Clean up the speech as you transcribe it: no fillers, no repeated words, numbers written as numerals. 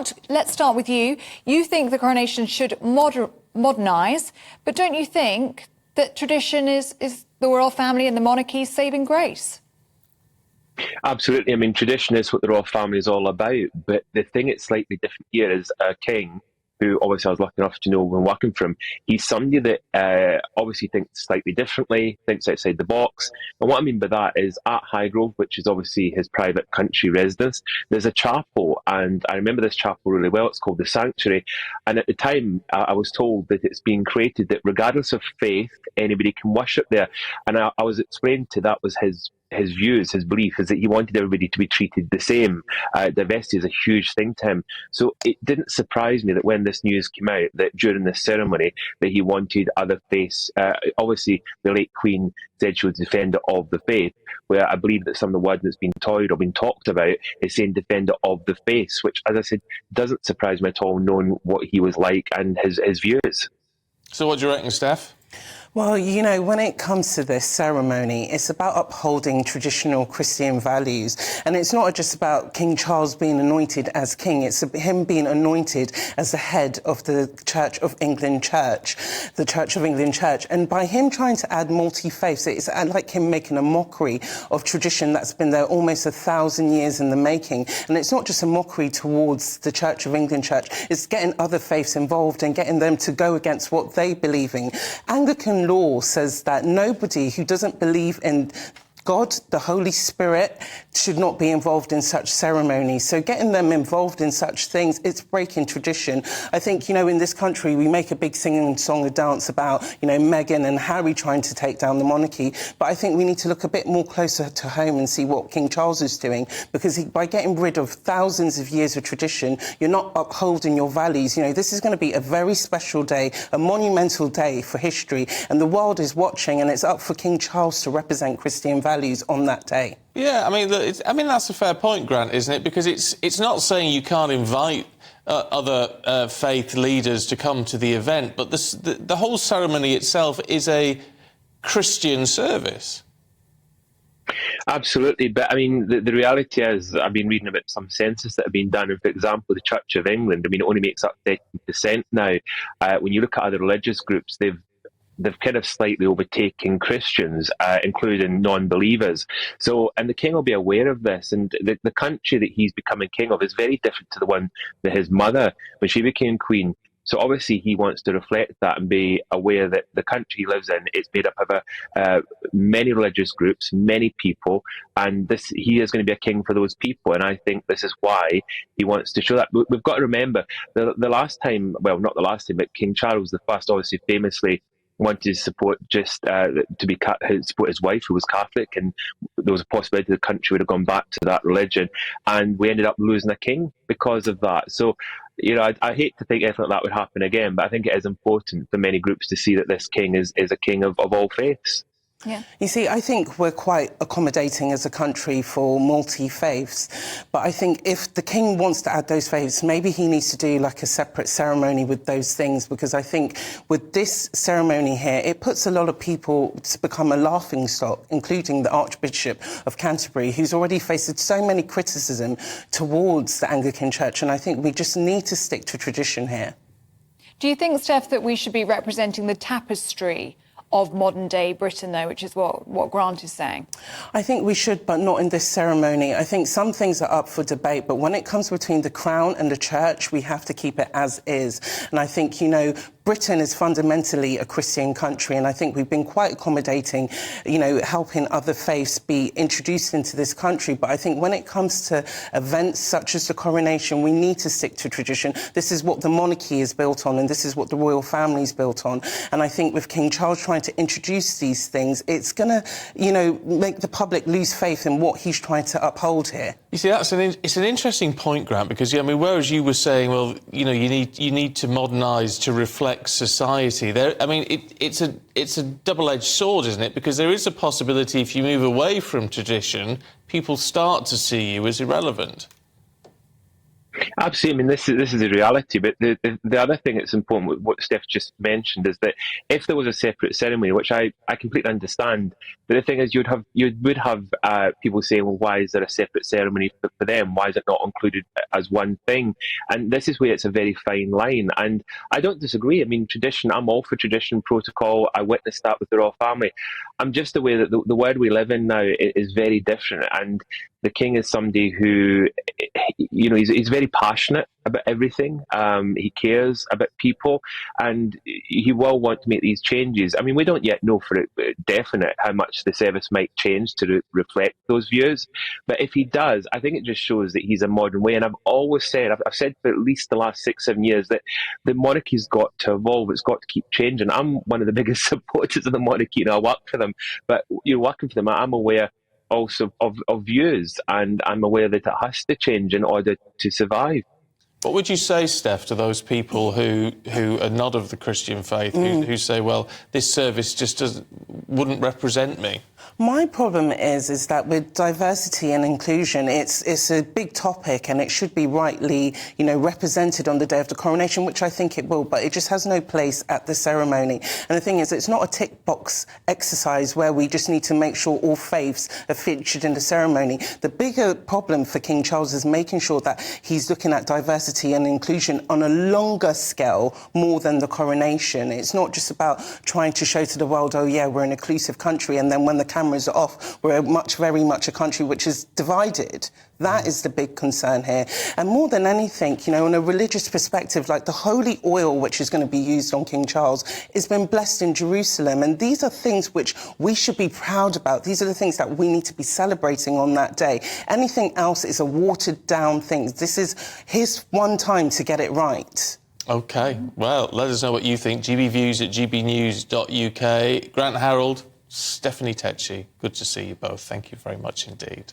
Grant, let's start with you. You think the coronation should modernise, but don't you think that tradition is the royal family and the monarchy's saving grace? Absolutely. I mean, tradition is what the royal family is all about. But the thing that's slightly different here is a king, who obviously I was lucky enough to know when working for him. He's somebody that obviously thinks slightly differently, thinks outside the box. And what I mean by that is at Highgrove, which is obviously his private country residence, there's a chapel. And I remember this chapel really well. It's called the Sanctuary. And at the time, I was told that it's being created that regardless of faith, anybody can worship there. And I was explained to that was his views, his belief, is that he wanted everybody to be treated the same. Diversity is a huge thing to him. So it didn't surprise me that when this news came out, that during this ceremony, that he wanted other faiths. Obviously, the late Queen said she was a defender of the faith, where I believe that some of the words that's been toyed or been talked about is saying defender of the faith, which, as I said, doesn't surprise me at all, knowing what he was like and his views. So what do you reckon, Steph? Well, you know, when it comes to this ceremony, it's about upholding traditional Christian values. And it's not just about King Charles being anointed as king, it's him being anointed as the head of the Church of England Church, the Church of England Church. And by him trying to add multi-faiths, it's like him making a mockery of tradition that's been there almost 1,000 years in the making. And it's not just a mockery towards the Church of England Church, it's getting other faiths involved and getting them to go against what they believe in. Anglican law says that nobody who doesn't believe in God, the Holy Spirit, should not be involved in such ceremonies. So getting them involved in such things, it's breaking tradition. I think, you know, in this country, we make a big singing song and dance about, you know, Meghan and Harry trying to take down the monarchy. But I think we need to look a bit more closer to home and see what King Charles is doing, because by getting rid of thousands of years of tradition, you're not upholding your values. You know, this is going to be a very special day, a monumental day for history, and the world is watching, and it's up for King Charles to represent Christian values on that day. Yeah, I mean, that's a fair point, Grant, isn't it? Because it's not saying you can't invite other faith leaders to come to the event, but the whole ceremony itself is a Christian service. Absolutely, but I mean, the reality is, I've been reading about some census that have been done, and for example, the Church of England, I mean, it only makes up 13% now. When you look at other religious groups, they've kind of slightly overtaken Christians, including non-believers. So, and the king will be aware of this, and the country that he's becoming king of is very different to the one that his mother, when she became queen. So obviously he wants to reflect that and be aware that the country he lives in is made up of many religious groups, many people, and he is going to be a king for those people. And I think this is why he wants to show that. We've got to remember, the last time, well, not the last time, but King Charles I obviously famously wanted to support support his wife, who was Catholic, and there was a possibility the country would have gone back to that religion, and we ended up losing a king because of that. So, you know, I hate to think anything like that would happen again, but I think it is important for many groups to see that this king is a king of all faiths. Yeah. You see, I think we're quite accommodating as a country for multi-faiths, but I think if the king wants to add those faiths, maybe he needs to do like a separate ceremony with those things, because I think with this ceremony here, it puts a lot of people to become a laughing stock, including the Archbishop of Canterbury, who's already faced so many criticism towards the Anglican Church, and I think we just need to stick to tradition here. Do you think, Steph, that we should be representing the tapestry of modern-day Britain, though, which is what Grant is saying? I think we should, but not in this ceremony. I think some things are up for debate, but when it comes between the Crown and the Church, we have to keep it as is. And I think, you know, Britain is fundamentally a Christian country, and I think we've been quite accommodating, you know, helping other faiths be introduced into this country. But I think when it comes to events such as the coronation, we need to stick to tradition. This is what the monarchy is built on, and this is what the royal family is built on. And I think with King Charles trying to introduce these things, it's going to, you know, make the public lose faith in what he's trying to uphold here. You see, it's an interesting point, Grant, because, I mean, whereas you were saying, well, you know, you need to modernise to reflect society. I mean, it's a double-edged sword, isn't it? Because there is a possibility, if you move away from tradition, people start to see you as irrelevant. Absolutely. I mean, this is a reality. But the other thing that's important, with what Steph just mentioned, is that if there was a separate ceremony, which I completely understand, but the thing is, you would have people saying, well, why is there a separate ceremony for them? Why is it not included as one thing? And this is where it's a very fine line. And I don't disagree. I mean, tradition. I'm all for tradition, protocol. I witnessed that with the royal family. I'm just aware that the world we live in now is very different, and the king is somebody who, he's very passionate about everything. He cares about people, and he will want to make these changes. I mean, we don't yet know for definite how much the service might change to reflect those views. But if he does, I think it just shows that he's a modern way. And I've always said, I've said for at least the last 6-7 years, that the monarchy's got to evolve. It's got to keep changing. I'm one of the biggest supporters of the monarchy, and I work for them. But working for them, I'm aware also of views, and I'm aware that it has to change in order to survive. What would you say, Steph, to those people who are not of the Christian faith, who say, well, this service just wouldn't represent me? My problem is that with diversity and inclusion, it's a big topic, and it should be rightly, represented on the day of the coronation, which I think it will, but it just has no place at the ceremony. And the thing is, it's not a tick box exercise where we just need to make sure all faiths are featured in the ceremony. The bigger problem for King Charles is making sure that he's looking at diversity and inclusion on a longer scale more than the coronation. It's not just about trying to show to the world, oh yeah, we're an inclusive country, and then when the cameras are off, we're very much a country which is divided. That is the big concern here. And more than anything, in a religious perspective, like the holy oil which is going to be used on King Charles has been blessed in Jerusalem. And these are things which we should be proud about. These are the things that we need to be celebrating on that day. Anything else is a watered down thing. This is his one time to get it right. OK, well, let us know what you think. gbviews@gbnews.uk. Grant Harrold, Stephanie Takyi, good to see you both. Thank you very much indeed.